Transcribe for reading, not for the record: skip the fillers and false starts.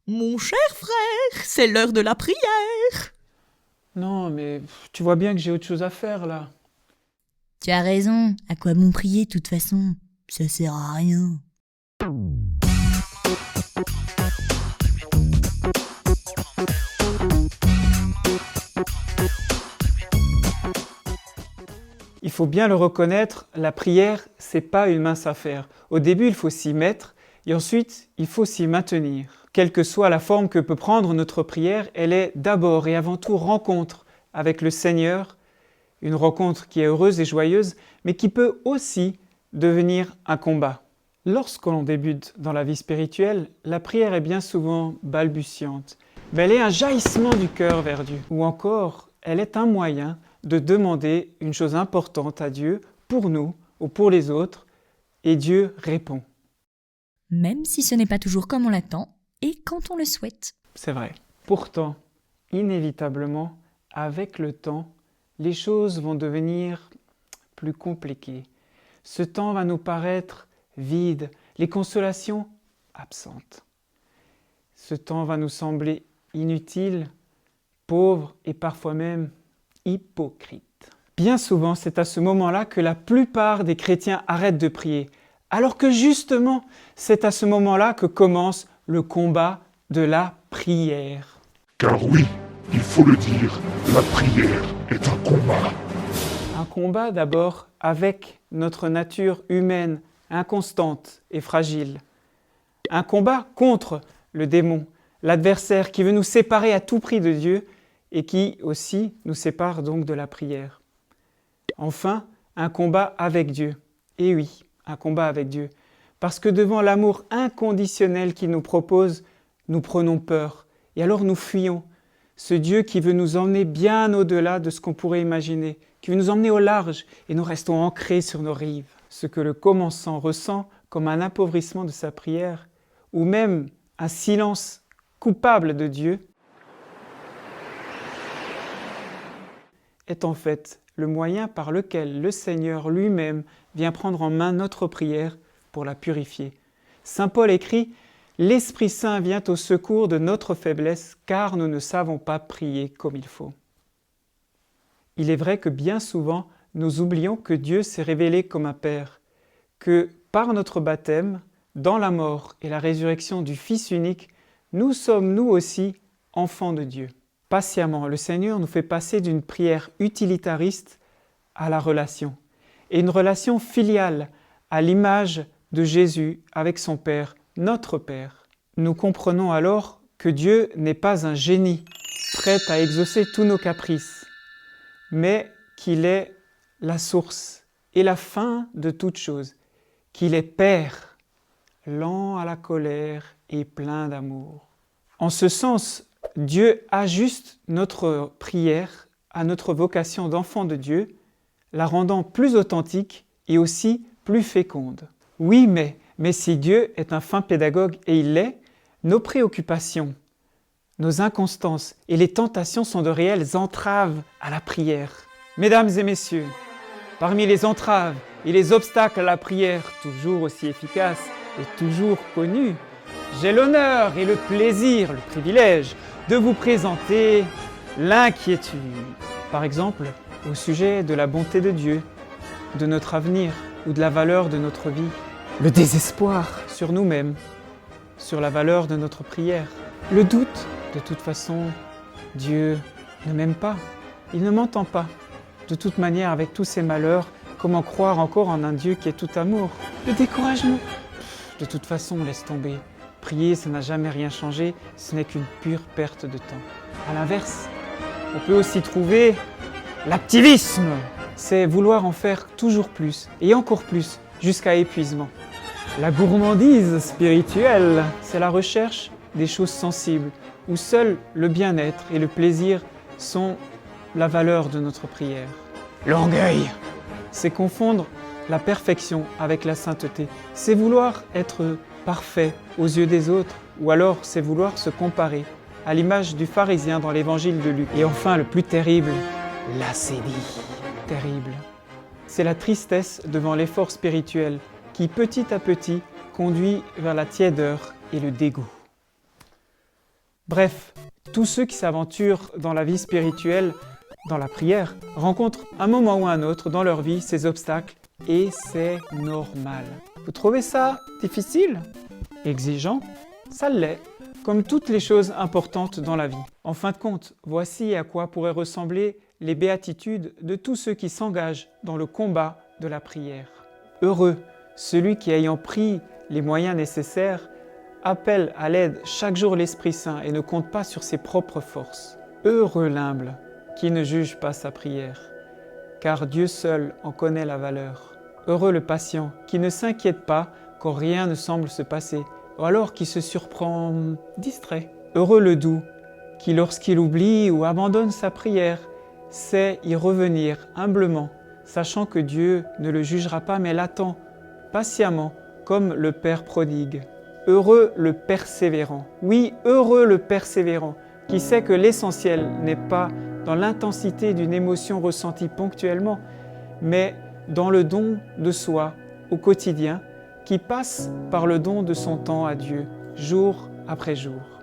Mon cher frère, c'est l'heure de la prière. Non, mais tu vois bien que j'ai autre chose à faire là. Tu as raison, à quoi bon prier de toute façon? Ça sert à rien. Il faut bien le reconnaître, la prière, c'est pas une mince affaire. Au début, il faut s'y mettre et ensuite, il faut s'y maintenir. Quelle que soit la forme que peut prendre notre prière, elle est d'abord et avant tout rencontre avec le Seigneur, une rencontre qui est heureuse et joyeuse, mais qui peut aussi devenir un combat. Lorsque l'on débute dans la vie spirituelle, la prière est bien souvent balbutiante, mais elle est un jaillissement du cœur vers Dieu, ou encore, elle est un moyen de demander une chose importante à Dieu pour nous ou pour les autres, et Dieu répond. Même si ce n'est pas toujours comme on l'attend et quand on le souhaite. C'est vrai. Pourtant, inévitablement, avec le temps, les choses vont devenir plus compliquées. Ce temps va nous paraître vide, les consolations absentes. Ce temps va nous sembler inutile, pauvre et parfois même hypocrite. Bien souvent, c'est à ce moment-là que la plupart des chrétiens arrêtent de prier, alors que justement, c'est à ce moment-là que commence le combat de la prière. Car oui, il faut le dire, la prière est un combat. Un combat d'abord avec notre nature humaine, inconstante et fragile. Un combat contre le démon, l'adversaire qui veut nous séparer à tout prix de Dieu et qui aussi nous sépare donc de la prière. Enfin, un combat avec Dieu. Et oui, un combat avec Dieu. Parce que devant l'amour inconditionnel qu'il nous propose, nous prenons peur et alors nous fuyons. Ce Dieu qui veut nous emmener bien au-delà de ce qu'on pourrait imaginer, qui veut nous emmener au large et nous restons ancrés sur nos rives. Ce que le commençant ressent comme un appauvrissement de sa prière ou même un silence coupable de Dieu est en fait le moyen par lequel le Seigneur lui-même vient prendre en main notre prière pour la purifier. Saint Paul écrit « L'Esprit Saint vient au secours de notre faiblesse, car nous ne savons pas prier comme il faut. » Il est vrai que bien souvent, nous oublions que Dieu s'est révélé comme un Père, que par notre baptême, dans la mort et la résurrection du Fils unique, nous sommes nous aussi enfants de Dieu. Patiemment, le Seigneur nous fait passer d'une prière utilitariste à la relation, et une relation filiale à l'image de Jésus avec son Père, notre Père. Nous comprenons alors que Dieu n'est pas un génie, prêt à exaucer tous nos caprices, mais qu'il est la source et la fin de toute chose, qu'il est Père, lent à la colère et plein d'amour. En ce sens, Dieu ajuste notre prière à notre vocation d'enfant de Dieu, la rendant plus authentique et aussi plus féconde. Oui, mais si Dieu est un fin pédagogue, et il l'est, nos préoccupations, nos inconstances et les tentations sont de réelles entraves à la prière. Mesdames et messieurs, parmi les entraves et les obstacles à la prière, toujours aussi efficaces et toujours connus, j'ai l'honneur et le plaisir, le privilège de vous présenter l'inquiétude. Par exemple, au sujet de la bonté de Dieu, de notre avenir ou de la valeur de notre vie. Le désespoir sur nous-mêmes, sur la valeur de notre prière. Le doute, de toute façon, Dieu ne m'aime pas, il ne m'entend pas. De toute manière, avec tous ces malheurs, comment croire encore en un Dieu qui est tout amour? Le découragement, de toute façon, laisse tomber. Prier, ça n'a jamais rien changé, ce n'est qu'une pure perte de temps. À l'inverse, on peut aussi trouver l'activisme. C'est vouloir en faire toujours plus et encore plus, jusqu'à épuisement. La gourmandise spirituelle, c'est la recherche des choses sensibles, où seul le bien-être et le plaisir sont la valeur de notre prière. L'orgueil, c'est confondre la perfection avec la sainteté. C'est vouloir être parfait aux yeux des autres, ou alors c'est vouloir se comparer, à l'image du pharisien dans l'évangile de Luc. Et enfin, le plus terrible, l'ascédie. Terrible. C'est la tristesse devant l'effort spirituel qui, petit à petit, conduit vers la tiédeur et le dégoût. Bref, tous ceux qui s'aventurent dans la vie spirituelle, dans la prière, rencontrent un moment ou un autre dans leur vie ces obstacles et c'est normal. Vous trouvez ça difficile? Exigeant? Ça l'est, comme toutes les choses importantes dans la vie. En fin de compte, voici à quoi pourraient ressembler les béatitudes de tous ceux qui s'engagent dans le combat de la prière. Heureux, celui qui, ayant pris les moyens nécessaires, appelle à l'aide chaque jour l'Esprit Saint et ne compte pas sur ses propres forces. Heureux l'humble, qui ne juge pas sa prière, car Dieu seul en connaît la valeur. Heureux le patient, qui ne s'inquiète pas quand rien ne semble se passer, ou alors qui se surprend distrait. Heureux le doux, qui lorsqu'il oublie ou abandonne sa prière, sait y revenir humblement, sachant que Dieu ne le jugera pas mais l'attend patiemment, comme le Père prodigue. Heureux le persévérant, oui, heureux le persévérant, qui sait que l'essentiel n'est pas dans l'intensité d'une émotion ressentie ponctuellement, mais dans le don de soi au quotidien, qui passe par le don de son temps à Dieu, jour après jour.